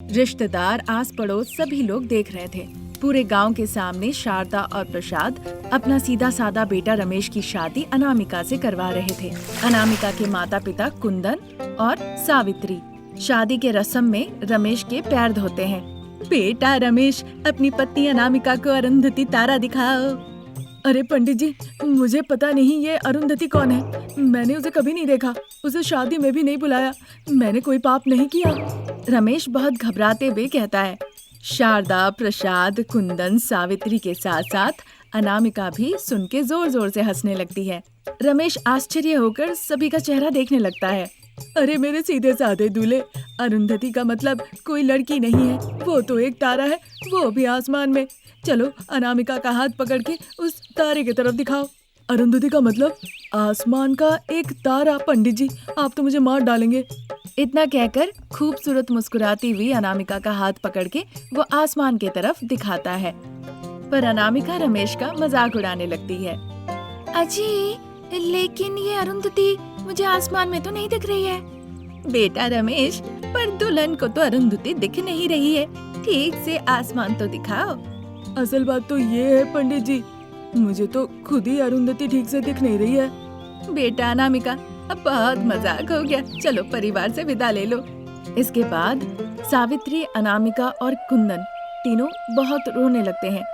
रिश्तेदार, आस पड़ोस सभी लोग देख रहे थे। पूरे गांव के सामने शारदा और प्रसाद अपना सीधा सादा बेटा रमेश की शादी अनामिका से करवा रहे थे। अनामिका के माता पिता कुंदन और सावित्री शादी के रस्म में रमेश के पैर धोते हैं। बेटा रमेश, अपनी पत्नी अनामिका को अरुंधति तारा दिखाओ। अरे पंडित जी, मुझे पता नहीं ये अरुंधति कौन है। मैंने उसे कभी नहीं देखा, उसे शादी में भी नहीं बुलाया। मैंने कोई पाप नहीं किया। रमेश बहुत घबराते हुए कहता है। शारदा, प्रसाद, कुंदन, सावित्री के साथ साथ अनामिका भी सुन के जोर जोर से हंसने लगती है। रमेश आश्चर्य होकर सभी का चेहरा देखने लगता है। अरे मेरे सीधे साधे दूल्हे, अरुंधति का मतलब कोई लड़की नहीं है, वो तो एक तारा है, वो भी आसमान में। चलो अनामिका का हाथ पकड़ के उस तारे की तरफ दिखाओ। अरुंधति का मतलब आसमान का एक तारा। पंडित जी, आप तो मुझे मार डालेंगे। इतना कहकर खूबसूरत मुस्कुराती हुई अनामिका का हाथ पकड़ के वो आसमान की तरफ दिखाता है, पर अनामिका रमेश का मजाक उड़ाने लगती है। अजी, लेकिन ये अरुंधति मुझे आसमान में तो नहीं दिख रही है। बेटा रमेश, पर दुल्हन को तो अरुंधति दिख नहीं रही है, ठीक से आसमान तो दिखाओ। असल बात तो ये है पंडित जी, मुझे तो खुद ही अरुंधति ठीक से दिख नहीं रही है। बेटा अनामिका, अब बहुत मजाक हो गया, चलो परिवार से विदा ले लो। इसके बाद सावित्री, अनामिका और कुंदन तीनों बहुत रोने लगते हैं।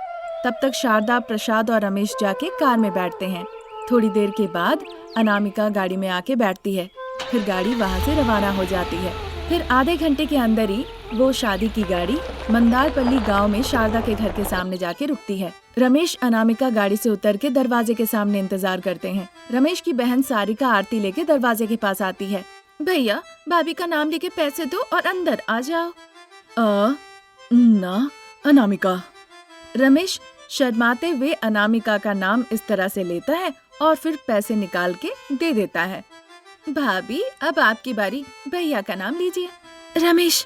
तब तक शारदा, प्रसाद और रमेश जाके कार में बैठते हैं। थोड़ी देर के बाद अनामिका गाड़ी में आके बैठती है, फिर गाड़ी वहाँ से रवाना हो जाती है। फिर आधे घंटे के अंदर ही वो शादी की गाड़ी मंदारपल्ली गांव में शारदा के घर के सामने जाके रुकती है। रमेश, अनामिका गाड़ी से उतर के दरवाजे के सामने इंतजार करते हैं। रमेश की बहन सारिका आरती लेके दरवाजे के पास आती है। भैया, भाभी का नाम लेके पैसे दो और अंदर आ जाओ। ना अनामिका। रमेश शर्माते हुए अनामिका का नाम इस तरह से लेता है और फिर पैसे निकाल के दे देता है। भाभी, अब आपकी बारी, भैया का नाम लीजिए। रमेश,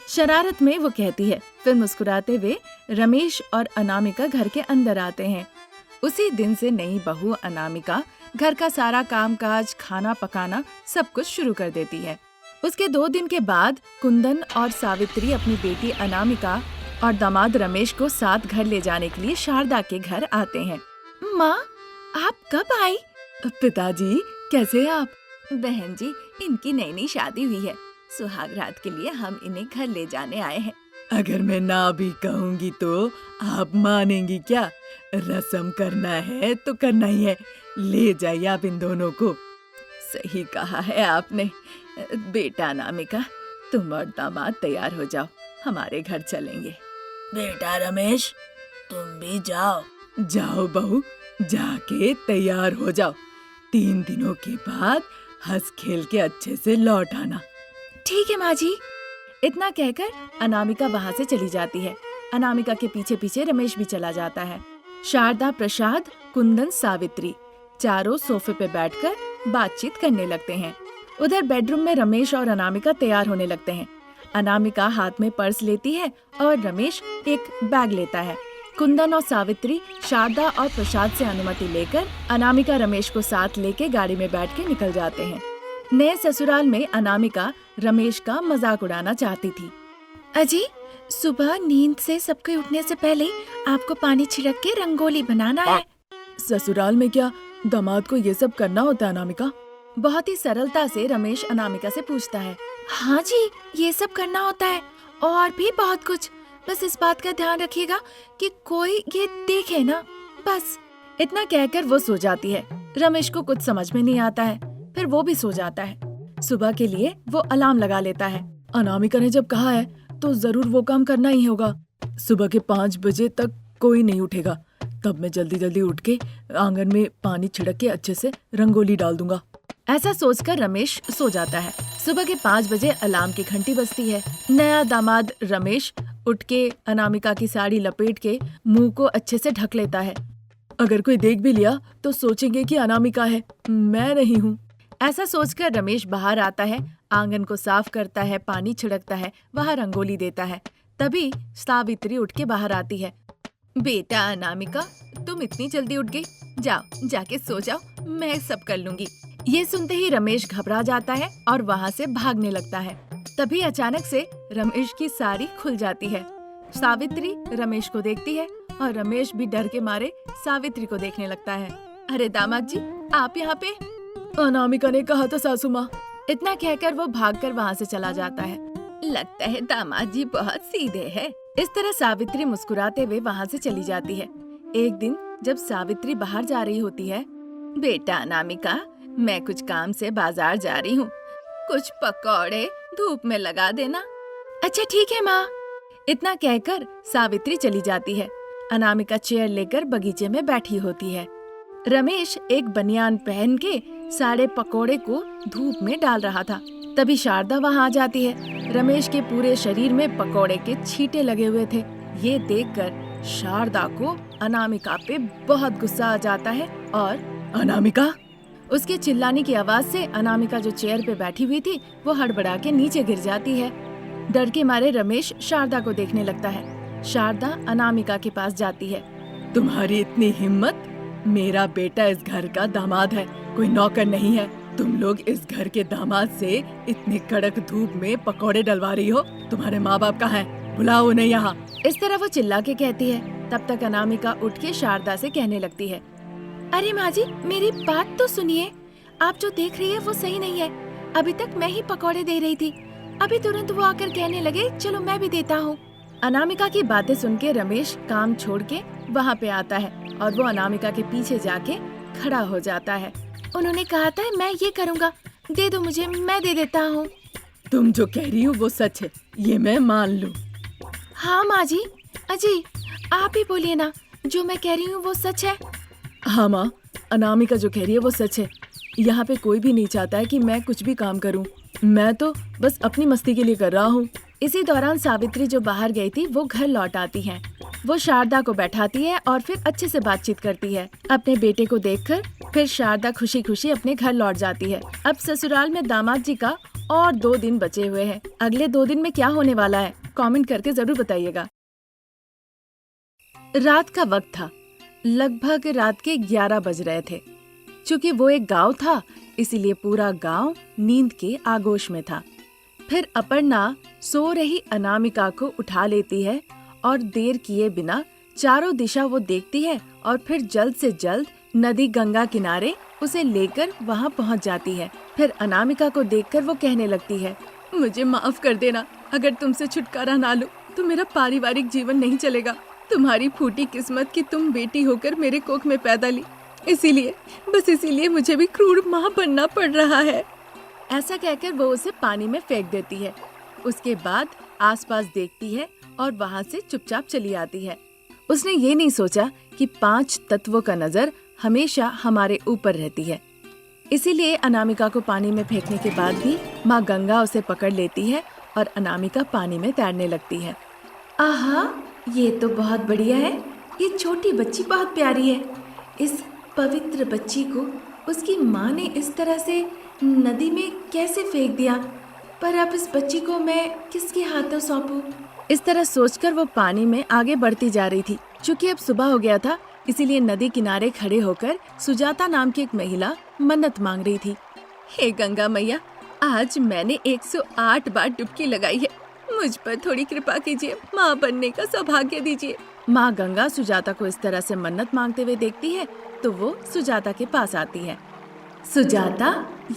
शरारत में वो कहती है। फिर मुस्कुराते हुए रमेश और अनामिका घर के अंदर आते हैं। उसी दिन से नई बहू अनामिका घर का सारा कामकाज, खाना पकाना सब कुछ शुरू कर देती है। उसके 2 दिन के बाद कुंदन और सावित्री अपनी बेटी अनामिका और दामाद रमेश को साथ घर ले जाने के लिए शारदा के घर आते हैं। माँ, आप कब आई? पिताजी, कैसे हैं आप? बहन जी, इनकी नई शादी हुई है, सुहाग रात के लिए हम इन्हें घर ले जाने आए हैं। अगर मैं ना भी कहूँगी तो आप मानेंगी क्या? रस्म करना है तो करना ही है, ले जाइए आप इन दोनों को। सही कहा है आपने। बेटा अनामिका, तुम और दामाद तैयार हो जाओ, हमारे घर चलेंगे। बेटा रमेश, तुम भी जाओ। जाओ बहू, जाके तैयार हो जाओ। 3 दिनों के बाद हंस खेल के अच्छे से लौट आना। ठीक है माँ जी। इतना कहकर अनामिका वहाँ से चली जाती है। अनामिका के पीछे पीछे रमेश भी चला जाता है। शारदा, प्रसाद, कुंदन, सावित्री चारों सोफे पे बैठकर बातचीत करने लगते हैं। उधर बेडरूम में रमेश और अनामिका तैयार होने लगते हैं। अनामिका हाथ में पर्स लेती है और रमेश एक बैग लेता है। कुंदन और सावित्री शारदा और प्रसाद से अनुमति लेकर अनामिका रमेश को साथ लेके गाड़ी में बैठ के निकल जाते हैं। नए ससुराल में अनामिका रमेश का मजाक उड़ाना चाहती थी। अजी, सुबह नींद से सबके उठने से पहले आपको पानी छिड़क के रंगोली बनाना है। ससुराल में क्या दामाद को ये सब करना होता है अनामिका? बहुत ही सरलता से रमेश अनामिका से पूछता है। हाँ जी, ये सब करना होता है और भी बहुत कुछ, बस इस बात का ध्यान रखिएगा कि कोई ये देखे ना, बस। इतना कहकर वो सो जाती है। रमेश को कुछ समझ में नहीं आता है, फिर वो भी सो जाता है। सुबह के लिए वो अलार्म लगा लेता है। अनामिका ने जब कहा है तो जरूर वो काम करना ही होगा। सुबह के 5 बजे तक कोई नहीं उठेगा, तब मैं जल्दी जल्दी उठ के आंगन में पानी छिड़क के अच्छे से रंगोली डाल दूंगा। ऐसा सोचकर रमेश सो जाता है। सुबह के 5 बजे अलार्म की घंटी बजती है। नया दामाद रमेश उठ के अनामिका की साड़ी लपेट के मुंह को अच्छे से ढक लेता है। अगर कोई देख भी लिया तो सोचेंगे कि अनामिका है, मैं नहीं हूँ। ऐसा सोचकर रमेश बाहर आता है, आंगन को साफ करता है, पानी छिड़कता है, वहाँ रंगोली देता है। तभी सावित्री उठ के बाहर आती है। बेटा अनामिका, तुम इतनी जल्दी उठ गई? जाओ, जाके सो जाओ, मैं सब कर लूंगी। ये सुनते ही रमेश घबरा जाता है और वहाँ से भागने लगता है। तभी अचानक से रमेश की साड़ी खुल जाती है। सावित्री रमेश को देखती है और रमेश भी डर के मारे सावित्री को देखने लगता है। अरे दामाद जी, आप यहाँ पे? अनामिका ने कहा था सासू माँ। इतना कहकर वो भागकर वहाँ से चला जाता है। लगता है दामाद जी बहुत सीधे हैं। इस तरह सावित्री मुस्कुराते हुए वहाँ से चली जाती है। एक दिन जब सावित्री बाहर जा रही होती है, बेटा अनामिका, मैं कुछ काम से बाजार जा रही हूँ, कुछ पकौड़े धूप में लगा देना। अच्छा ठीक है माँ। इतना कहकर सावित्री चली जाती है। अनामिका चेयर लेकर बगीचे में बैठी होती है। रमेश एक बनियान पहन के सारे पकौड़े को धूप में डाल रहा था। तभी शारदा वहाँ आ जाती है। रमेश के पूरे शरीर में पकौड़े के छींटे लगे हुए थे। ये देखकर शारदा को अनामिका पे बहुत गुस्सा आ जाता है और अनामिका, उसके चिल्लाने की आवाज से अनामिका जो चेयर पे बैठी हुई थी वो हड़बड़ा के नीचे गिर जाती है। डर के मारे रमेश शारदा को देखने लगता है। शारदा अनामिका के पास जाती है। तुम्हारी इतनी हिम्मत? मेरा बेटा इस घर का दामाद है, कोई नौकर नहीं है। तुम लोग इस घर के दामाद से इतने कड़क धूप में पकौड़े डलवा रही हो। तुम्हारे माँ बाप कहाँ हैं? बुलाओ उन्हें यहाँ। इस तरह वो चिल्ला के कहती है। तब तक अनामिका उठ के शारदा से कहने लगती है, अरे माँ जी, मेरी बात तो सुनिए। आप जो देख रही है वो सही नहीं है। अभी तक मैं ही पकौड़े दे रही थी, अभी तुरंत वो आकर कहने लगे चलो मैं भी देता हूँ। अनामिका की बातें सुन के रमेश काम छोड़ के वहाँ पे आता है और वो अनामिका के पीछे जाके खड़ा हो जाता है। उन्होंने कहा था मैं ये करूँगा, दे दो मुझे, मैं दे देता हूँ। तुम जो कह रही हो वो सच है, ये मैं मान लूँ। हाँ माँ जी। अजी आप ही बोलिए ना, जो मैं कह रही हूँ वो सच है। हाँ माँ, अनामिका जो कह रही है वो सच है। यहाँ पे कोई भी नहीं चाहता है कि मैं कुछ भी काम करूँ। मैं तो बस अपनी मस्ती के लिए कर रहा हूँ। इसी दौरान सावित्री जो बाहर गई थी वो घर लौट आती है। वो शारदा को बैठाती है और फिर अच्छे से बातचीत करती है। अपने बेटे को देखकर फिर शारदा खुशी खुशी अपने घर लौट जाती है। अब ससुराल में दामाद जी का और 2 दिन बचे हुए हैं। अगले 2 दिन में क्या होने वाला है, कमेंट करके जरूर बताइएगा। रात का वक्त था। लगभग रात के 11 बज रहे थे। चूँकि वो एक गांव था, इसीलिए पूरा गांव नींद के आगोश में था। फिर अपर्णा सो रही अनामिका को उठा लेती है और देर किए बिना चारों दिशा वो देखती है और फिर जल्द से जल्द नदी गंगा किनारे उसे लेकर वहाँ पहुँच जाती है। फिर अनामिका को देखकर वो कहने लगती है, मुझे माफ कर देना, अगर तुमसे छुटकारा ना लूं तो मेरा पारिवारिक जीवन नहीं चलेगा। तुम्हारी फूटी किस्मत कि तुम बेटी होकर मेरे कोख में पैदा ली, इसीलिए मुझे भी क्रूर माँ बनना पड़ रहा है। ऐसा कहकर वो उसे पानी में फेंक देती है। उसके बाद आसपास देखती है और वहाँ से चुपचाप चली आती है। उसने ये नहीं सोचा कि 5 तत्वों का नजर हमेशा हमारे ऊपर रहती है। इसीलिए अनामिका को पानी में फेंकने के बाद भी माँ गंगा उसे पकड़ लेती है और अनामिका पानी में तैरने लगती है। आहा, ये तो बहुत बढ़िया है। ये छोटी बच्ची बहुत प्यारी है। इस पवित्र बच्ची को उसकी माँ ने इस तरह से नदी में कैसे फेंक दिया? पर अब इस बच्ची को मैं किसके हाथों सौंपूं? इस तरह सोचकर वो पानी में आगे बढ़ती जा रही थी। चूँकि अब सुबह हो गया था, इसीलिए नदी किनारे खड़े होकर सुजाता नाम की एक महिला मन्नत मांग रही थी। हे गंगा मैया, आज मैंने 108 बार डुबकी लगाई है, मुझ पर थोड़ी कृपा कीजिए, माँ बनने का सौभाग्य दीजिए। माँ गंगा सुजाता को इस तरह से मन्नत मांगते हुए देखती है तो वो सुजाता के पास आती है। सुजाता,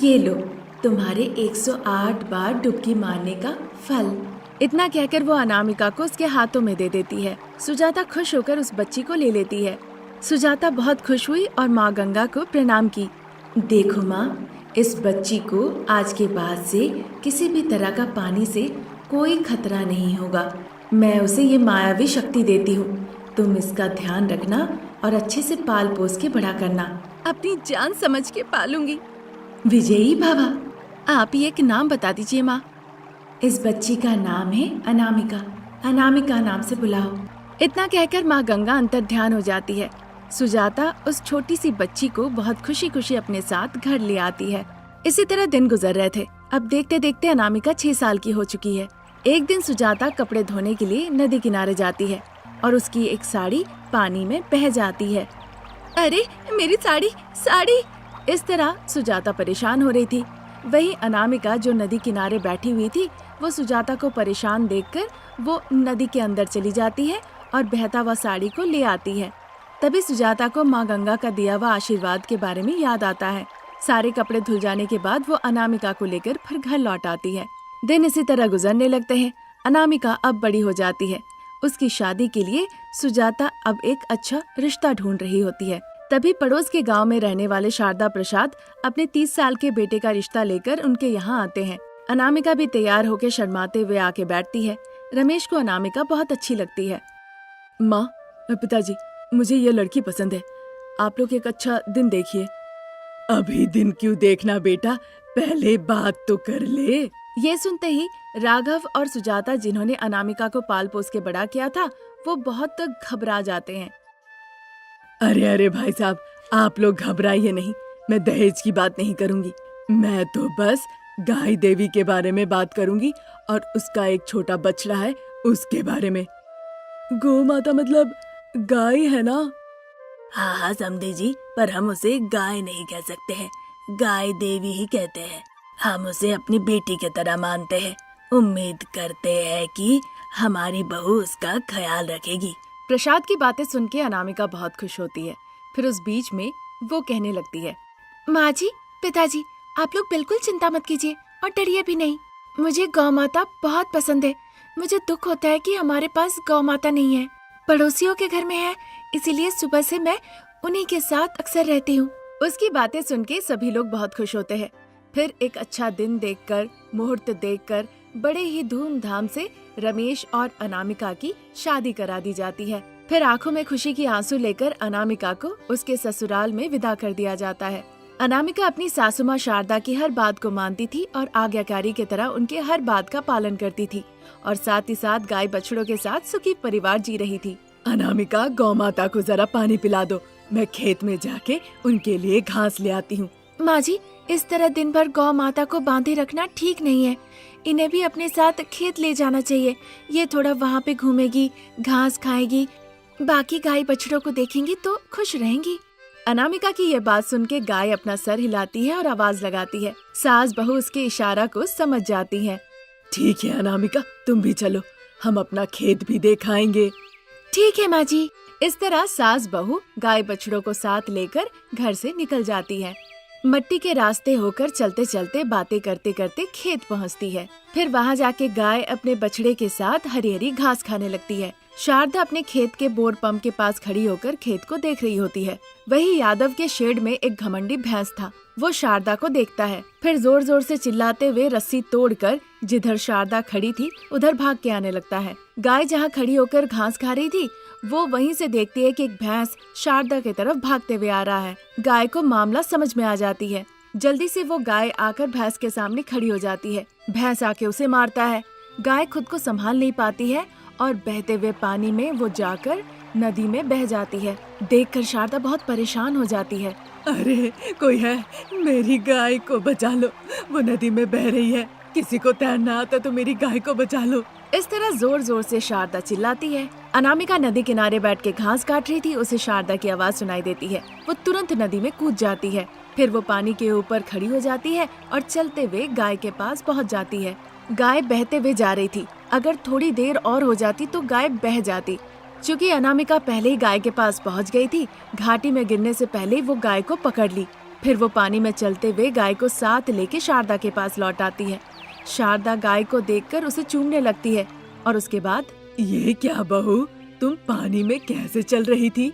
ये लो तुम्हारे 108 बार डुबकी मारने का फल। इतना कहकर वो अनामिका को उसके हाथों में दे देती है। सुजाता खुश होकर उस बच्ची को ले लेती है। सुजाता बहुत खुश हुई और माँ गंगा को प्रणाम की। देखो माँ, इस बच्ची को आज के बाद से किसी भी तरह का पानी से कोई खतरा नहीं होगा। मैं उसे ये मायावी शक्ति देती हूँ। तुम इसका ध्यान रखना और अच्छे से पाल पोस के बड़ा करना। अपनी जान समझ के पालूंगी। विजयी भवा। आप ही एक नाम बता दीजिए माँ। इस बच्ची का नाम है अनामिका। अनामिका नाम से बुलाओ। इतना कहकर माँ गंगा अंतर ध्यान हो जाती है। सुजाता उस छोटी सी बच्ची को बहुत खुशी खुशी अपने साथ घर ले आती है। इसी तरह दिन गुजर रहे थे। अब देखते देखते अनामिका 6 साल की हो चुकी है। एक दिन सुजाता कपड़े धोने के लिए नदी किनारे जाती है और उसकी एक साड़ी पानी में बह जाती है। अरे मेरी साड़ी! इस तरह सुजाता परेशान हो रही थी। वहीं अनामिका जो नदी किनारे बैठी हुई थी वो सुजाता को परेशान देखकर वो नदी के अंदर चली जाती है और बहता हुआ साड़ी को ले आती है। तभी सुजाता को माँ गंगा का दिया हुआ आशीर्वाद के बारे में याद आता है। सारे कपड़े धुल जाने के बाद वो अनामिका को लेकर फिर घर लौट आती है। दिन इसी तरह गुजरने लगते हैं। अनामिका अब बड़ी हो जाती है। उसकी शादी के लिए सुजाता अब एक अच्छा रिश्ता ढूंढ रही होती है। तभी पड़ोस के गांव में रहने वाले शारदा प्रसाद अपने 30 साल के बेटे का रिश्ता लेकर उनके यहाँ आते हैं। अनामिका भी तैयार होकर शर्माते हुए आके बैठती है। रमेश को अनामिका बहुत अच्छी लगती है। माँ, पिताजी, मुझे ये लड़की पसंद है। आप लोग एक अच्छा दिन देखिए। अभी दिन क्यों देखना बेटा, पहले बात तो कर ले। ये सुनते ही राघव और सुजाता, जिन्होंने अनामिका को पाल पोस के बड़ा किया था, वो बहुत घबरा जाते हैं। अरे अरे भाई साहब, आप लोग घबराइए नहीं, मैं दहेज की बात नहीं करूंगी। मैं तो बस गाय देवी के बारे में बात करूंगी और उसका एक छोटा बछड़ा है उसके बारे में। गौ माता मतलब गाय है ना? हाँ हाँ समझे जी, पर हम उसे गाय नहीं कह सकते हैं, गाय देवी ही कहते हैं। हम उसे अपनी बेटी की तरह मानते हैं। उम्मीद करते हैं कि हमारी बहू उसका ख्याल रखेगी। प्रसाद की बातें सुन के अनामिका बहुत खुश होती है। फिर उस बीच में वो कहने लगती है, माँ जी, पिताजी, आप लोग बिल्कुल चिंता मत कीजिए और डरिए भी नहीं। मुझे गौ माता बहुत पसंद है। मुझे दुख होता है कि हमारे पास गौ माता नहीं है, पड़ोसियों के घर में है, इसीलिए सुबह से मैं उन्हीं के साथ अक्सर रहती हूँ। उसकी बातें सुन के सभी लोग बहुत खुश होते हैं। फिर एक अच्छा दिन देखकर, मुहूर्त देखकर बड़े ही धूमधाम से रमेश और अनामिका की शादी करा दी जाती है। फिर आंखों में खुशी की आंसू लेकर अनामिका को उसके ससुराल में विदा कर दिया जाता है। अनामिका अपनी सासू माँ शारदा की हर बात को मानती थी और आज्ञाकारी की तरह उनके हर बात का पालन करती थी और साथ ही साथ गाय बछड़ों के साथ सुखी परिवार जी रही थी। अनामिका, गौ माता को जरा पानी पिला दो, मैं खेत में जाके उनके लिए घास ले आती हूँ। माँ जी, इस तरह दिन भर गौ माता को बांधे रखना ठीक नहीं है। इन्हें भी अपने साथ खेत ले जाना चाहिए। ये थोड़ा वहाँ पे घूमेगी, घास खाएगी, बाकी गाय बछड़ों को देखेंगी तो खुश रहेंगी। अनामिका की ये बात सुन के गाय अपना सर हिलाती है और आवाज लगाती है। सास बहू उसके इशारा को समझ जाती है। ठीक है अनामिका, तुम भी चलो, हम अपना खेत भी देखाएंगे। ठीक है माँ जी। इस तरह सास बहू गाय बछड़ों को साथ लेकर घर से निकल जाती है। मट्टी के रास्ते होकर चलते चलते बातें करते करते खेत पहुँचती है। फिर वहाँ जाके गाय अपने बछड़े के साथ हरी हरी घास खाने लगती है। शारदा अपने खेत के बोर पंप के पास खड़ी होकर खेत को देख रही होती है। वही यादव के शेड में एक घमंडी भैंस था। वो शारदा को देखता है, फिर जोर जोर से चिल्लाते हुए रस्सी तोड़कर जिधर शारदा खड़ी थी उधर भाग के आने लगता है। गाय जहाँ खड़ी होकर घास खा रही थी, वो वहीं से देखती है कि एक भैंस शारदा की तरफ भागते हुए आ रहा है। गाय को मामला समझ में आ जाती है। जल्दी से वो गाय आकर भैंस के सामने खड़ी हो जाती है। भैंस आके उसे मारता है। गाय खुद को संभाल नहीं पाती है और बहते हुए पानी में वो जाकर नदी में बह जाती है। देखकर शारदा बहुत परेशान हो जाती है। अरे कोई है, मेरी गाय को बचा लो, वो नदी में बह रही है। किसी को तैरना आता तो मेरी गाय को बचा लो। इस तरह जोर जोर से शारदा चिल्लाती है। अनामिका नदी किनारे बैठ के घास काट रही थी। उसे शारदा की आवाज सुनाई देती है। वो तुरंत नदी में कूद जाती है। फिर वो पानी के ऊपर खड़ी हो जाती है और चलते हुए गाय के पास पहुंच जाती है। गाय बहते हुए जा रही थी। अगर थोड़ी देर और हो जाती तो गाय बह जाती। चूँकि अनामिका पहले ही गाय के पास पहुंच गई थी, घाटी में गिरने से पहले वो गाय को पकड़ ली। फिर वो पानी में चलते हुए गाय को साथ लेके शारदा के पास लौट आती है। शारदा गाय को देखकर उसे चूमने लगती है और उसके बाद, ये क्या बहू, तुम पानी में कैसे चल रही थी?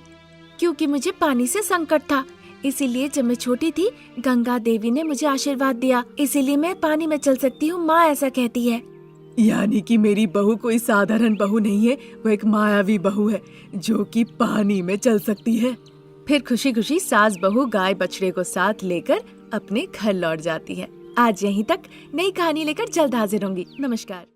क्योंकि मुझे पानी से संकट था, इसीलिए जब मैं छोटी थी गंगा देवी ने मुझे आशीर्वाद दिया, इसीलिए मैं पानी में चल सकती हूँ, माँ ऐसा कहती है। यानी कि मेरी बहू कोई साधारण बहू नहीं है, वो एक मायावी बहू है जो कि पानी में चल सकती है। फिर खुशी खुशी सास बहू गाय बछड़े को साथ लेकर अपने घर लौट जाती है। आज यहीं तक। नई कहानी लेकर जल्द हाजिर होंगी। नमस्कार।